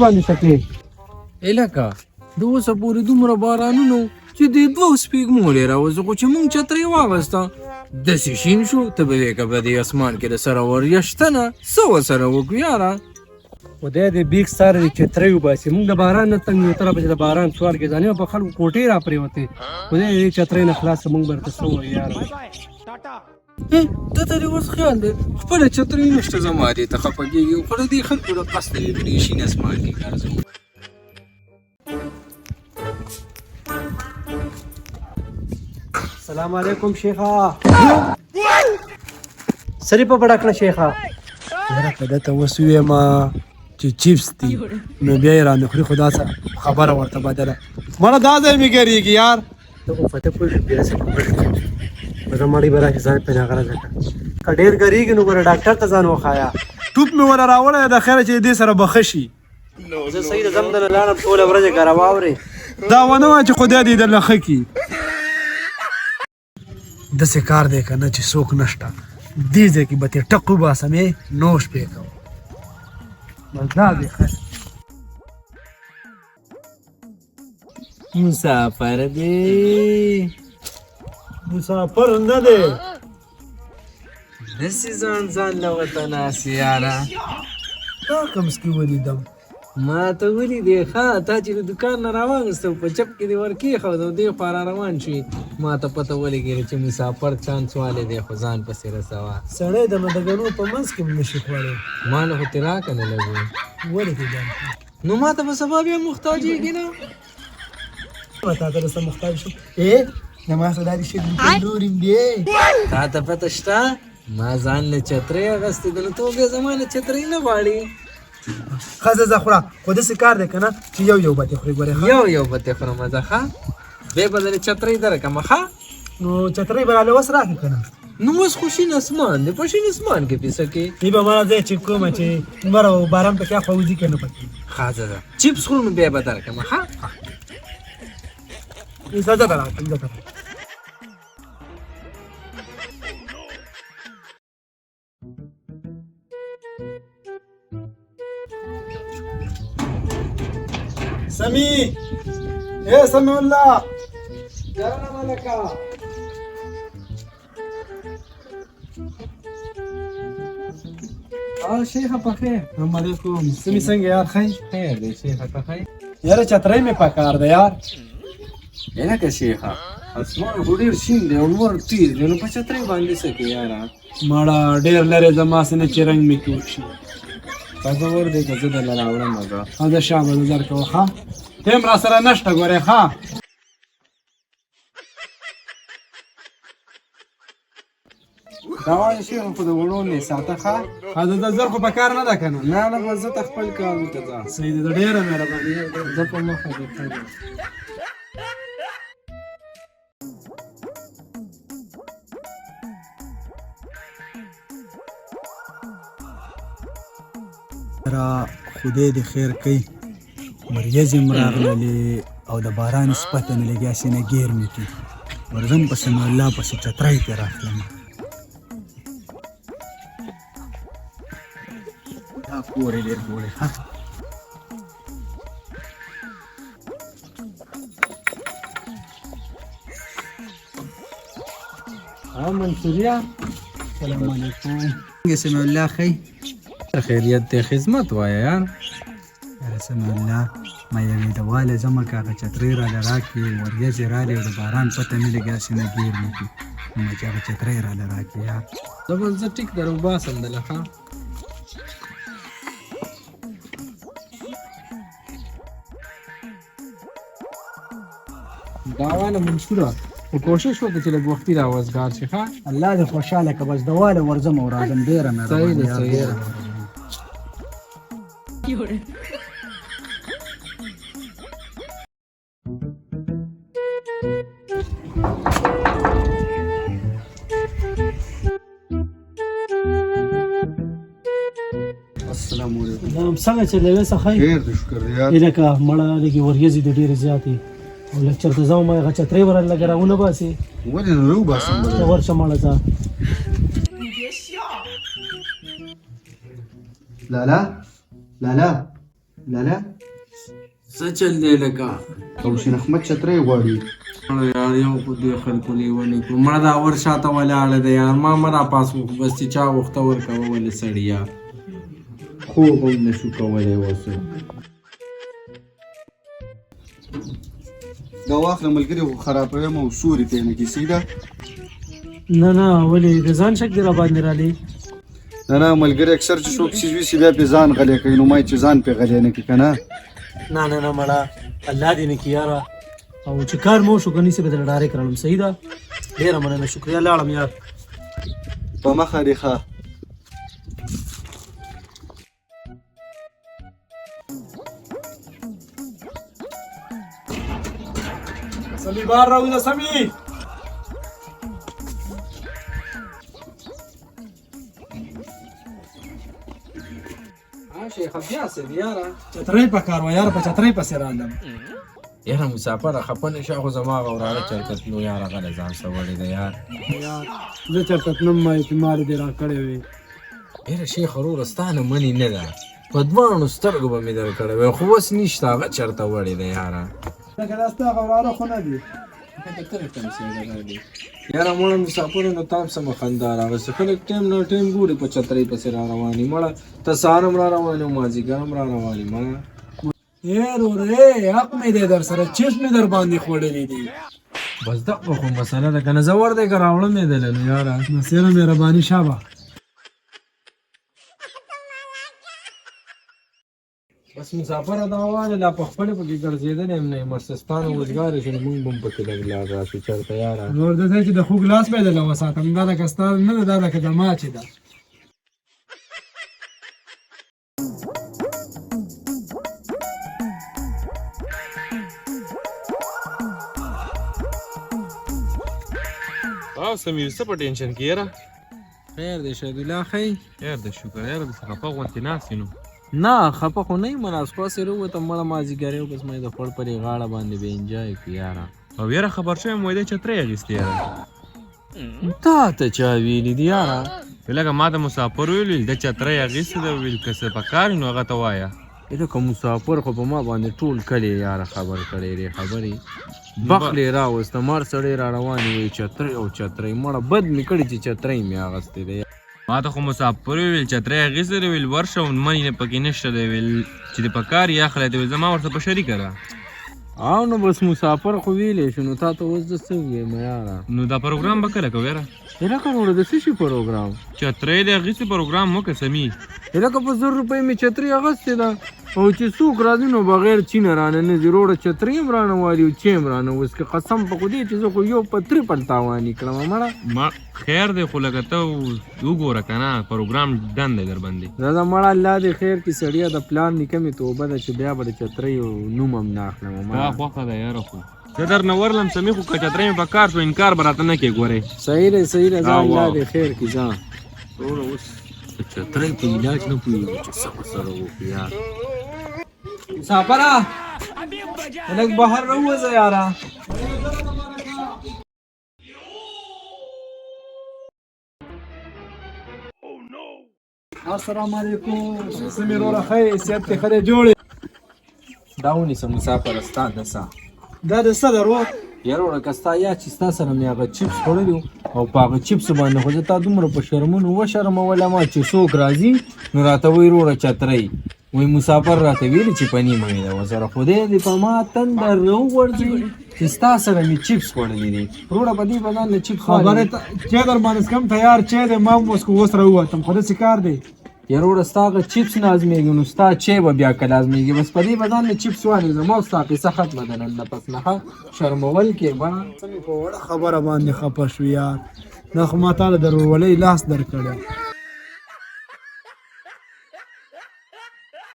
باندې سکې الکه د اوسه پورې دومره بارانونو چې د 2 سپېږمو راوځه خو چې مونږ چترۍ واغسته داسې شین شو ته به وایې که به دې اسمان کې د سره وریا شته نه څه ورسره وکړو یاره خدای دې بیګ سره دې چترۍ وباسي موږ د باران نه تنګ یو طرفه چې د باران سوال کې ځانې په خلکو کوټې را پرېوتې خدای دې چترۍ نه خلاص موږ به درته څه ووایو یاره ته ته دې اوس خیال دی خپله چترۍ نشته زما دې ته خفه کېږي خو د دې خلکو د قصد دې دې شین اسمان کې ګرځو السلام علیکم شیخا سری په بڑا کړه شیخا یاره که دته اوس ووایم چې چیپس دي نو بیا یې رانه خوري خو دا څه خبره ورته بدله مړه دا ځای مې ګرېږي یار ته خو فتح پوه شو بیا څه بده مړی به راشي ځان پې ناغره ځکه که ډېر ګرېږي نو ګوره ډاکټر ته ځان وښایه ټوپ مې وله راوړی د خیره چې دې سره به ښه شي زه صحیح د ځم دنه لاړم ټوله ورځ یې ګره واورې دا ونه وایه چې خدای دې درله ښه کړي داسې کار دی که نه چې څوک نشته دې ځای کې به ترې ټق وباسم یې نوش پې کوم بس دا دی ښه مسافر دی مسافر نه دی داسې ځان له وطنه هسې یاره تا کمس کې ولیدم ما ته ولیدې ښه تا چې د دوکان نه راواغېسته په چپ کې دې ور کېښود او دې خوا را روان شوې ما ته پته ولګېږي چې مسافر چانس والی دی خو ځان پسې رسوه سړی د مدګنو په منځ کې هم نشي خوړی ما له خو ترې راکه نه لګو ولې دې ځان نو ما ته به سبا بیا محتاجېږي نه تا ته درسته محتاج شو زما خدا دې شي نور یم دی تا ته پته شته ما ځان له چترۍ اخیستې ده نو ته بیا زما له چترۍ نه غواړې ښه ځه خوره خو داسې کار دی که نه چې یو به دې خورې ګورې یو به دې خورم زه ښه بیا به درې چترۍ درکړم ښه نو چترۍ به راله اوس راکړې که نه نو اوس خو شین اسمان دی په شین اسمان کې پیسه کې دې به مړه ځای چې کومه چې لمر او باران پکې اخوا وځي که نه پکې ښه ځه چیپس خورو نو بیا به درکړم ښه زه به راکړم زه به سمی سمی الله جانه ملکه شیخه په خیر السلام علیکم سمی څنګه یار خیر خیر دی شیخه په خیر یاره چترۍ مې په کار دی یار الکه شیخه اسمان خو ډېر شین دی او لمر تېز دی نو په چترۍ باندې څه کوې یاره مړه ډېر لرې زما سې نه چې رنګ مې توک شي تصور دی که زه درله راوړم زه دا شابه نظر کوه ښه ټیم را سره نشته ګورې ښه دا وایي شیخه خو د وړو نه ساته ښه دا زر خو په کار نه ده که نه نه نه بس زه ته خپل کار ته ځه صحیح ده ډېره مهرباني زه په مخه دې ښه دی را خدای دې خیر کوي وریځې م راغللې او د باران سپته مې لګیا سي نه ګیر مې کړي ورځم پسې نو الله پسې چترۍ کې راخلم دا کور یې ډېر جوړ دی منصوریا سلام علیکم څنګه سمع الله خی خیریت دی خدمت وایه یار یاره سمع الله ما یوې دواله ځمه که هغه چترۍ راله راکړې وریځې رالې او د باران پته مې لګیا سي نه ګیر مې کړي نو چې هغه چترۍ راله راکړې یار زه به زه ټیک در وباسم دله ښه داوانه منصوره خو کوشش وکړه چې لږ وختي راوزګار شي ښه الله دې خوشحاله که بس دواله ورځم او راځم ډېره صحیح ده صحیح ده السلام علیکم څنګه چلېږي څه ښه خیر دې شکر دی یار لکه مړه لږې وریځې دي ډېرې زیاتې او لږ چېرته ځم هغه چترۍ به راله لږه راونه باسې ولې نه راوباسم ته ورشه مړه ځه لالا لالا لالا څه چل دی لکه او شین احمد چترۍ غواړي یار یو خو دې خلکو لیونی کړو مړه دا ور شاته ولاړه ده یار ما مه راپاس وکړو بس چې چا غوښته ورکوه ولې سړیا خوب هم نه شو کولی اوسه دا واخله ملګري خو خرابویم او سوري ته نه کیسې ده نه ولې د ځان شک دی را باندې رالی نه ملګري اکثر چې څوک چیز وي بیا پې ځان غلی کوي نو ما چې ځان پې غلی نه کړي که نه نه مړه الله دې نه کړي یاره او چې کار مو شو که نیسې به درله ډارې کړلم صحیح ده ډېره مننه شکریه لاړم یار په مخه دې ښه سمی بار راوځه سمی شیخه بیا څه دی یاره چترۍ په کار وه یاره په چترۍ پسې رالم یاره مسافره خفه نه شه خو زما هغه وراره چېرته تلو یاره غلی ځان سوړی ده یار زه چېرته تلم ما اعتماد دې را کړی وې یاره شیخ وروره ستا نه منې نه ده په دواړو سترګو به مې در کړی وی خو اوس نشته هغه چېرته وړې ده یاره لکه دا ستا هغه وراره خو نه دي یاره مړه مسافرو نو تام سمه خندا راغلې خلک ټیم نه ټیم ګوري په چترۍ پسې را رواني مړه ته سهار هم را رواني او مازدیګر هم را رواني مړه وروره حق مې دی در سره چیس مې در باندې خوړلی دي بس دغه خو مسله ده که نه زه ور دی که راوړم یې دله نو یاره نصیره مهرباني شابه بس مسافره دا وانه لا په خپلې پکې ګرځېدلی یم نه مرسستان وزګارې شو نو مونږ به هم پکې لږ لاړ راشو چېرته یاره نور د دی چې د خوږ لاس به یې دله وساتم دا لکه ستا نه ده دا لکه د ما چې ده او سمیر څه په ټینشن کې یاره خیر دی شهیدالله ښی خیر د شکر یاره داسې خفه غوندې ناست یې نو نه خفه خو نه یم ناسخواسې راووتم مړه مازدیګر یو بس مې د خوړ پرې غاړه باندې به انجوی کړي یاره او یاره خبر شویم وایي دی چترۍ اخیستې یاره تا ته چا ویلي دي یاره لکه ما د مسافر ویل د چترۍ اخیستې ده ویل که څه په کار وي نو هغه ته وایه لکه مسافر خو په ما باندې ټول کلی یاره خبر کړی دی خبرې بخلې راوسته مار سړی را روانې وی چترۍ او چترۍ مړه بد مې کړي چې چترۍ مې اخیستې دی ما ته خو مسافر ویل چترۍ اخیستې ده ویل ورشه او منې نه پکې نشته دی ویل چې د په کار یې اخلی دی ویل زما ورته په شریکه ده او نو بس مسافر خو ویلی شو نو تا ته اوس زه څه ووایم یاره نو دا پروګرام به کله کوو یاره لکه نوره د څه شي پروګرام چترۍ د اخیستې پروګرام وکړه سمي لکه په 100 روپۍ مې چترۍ اخیستې ده او چې څوک راځي نو بغیر چینه رانه نه ځي روړه چترۍ هم رانه والي او چی هم رانه اوس که قسم په خدای چې زه خو یو په ترپل تاواني کړم مړه ما خیر دی خو لکه ته وګوره که نه پروګرام ډن دی در باندې دا مړه الله دې خیر کړي سړیه د پلان نیکه مې توبه ده چې بیا به د چترۍ نوم هم نه اخلم دا خوښه ده یاره خو زه در نه ورلم سمي خو که چترۍ مې په کار شو انکار به راته نه کوې ګورې صحیح دی ځه الله دې خیر کړي ځه وروره اوس د چترۍ په علاج نه پوهېږو چې څه به سره وکړو یار مسافره لږ بهر راووځه یاره السلام علیکم سمی وروره ښه صحت دې ښه دی جوړې دا ونیسه مسافره ستا د سا دا د څه درو یاره وړه که ستا یاد چې ستا سره مې هغه چپس خوړلي او په هغه چپسو باندې خو زه تا دومره په شرمونو وشرمولم چې څوک راځي نو راته وایي وروره چترۍ وایي مسافر راته ویلي چې په نیمه مې ده وسره خدای دې په ما تندر راوغورځوي چې ستا سره مې چپس خوړلي دي وروره په دې بدن له چپس خبرې چای در باندې څکم تیار چای دی ما هم اوس راووتم خو داسې کار دی یاره وړه ستا هغه چپس نه ازمېږي نو ستا چای به بیا کله ازمېږي بس په دې بدن له چپس وانې زما او ستا قصه ختمه ده نن نه پس نه شرمول کې بڼه په وړه خبره باندې خفه شو یار دا خو ما تاله د ورورولۍ لاس در کړی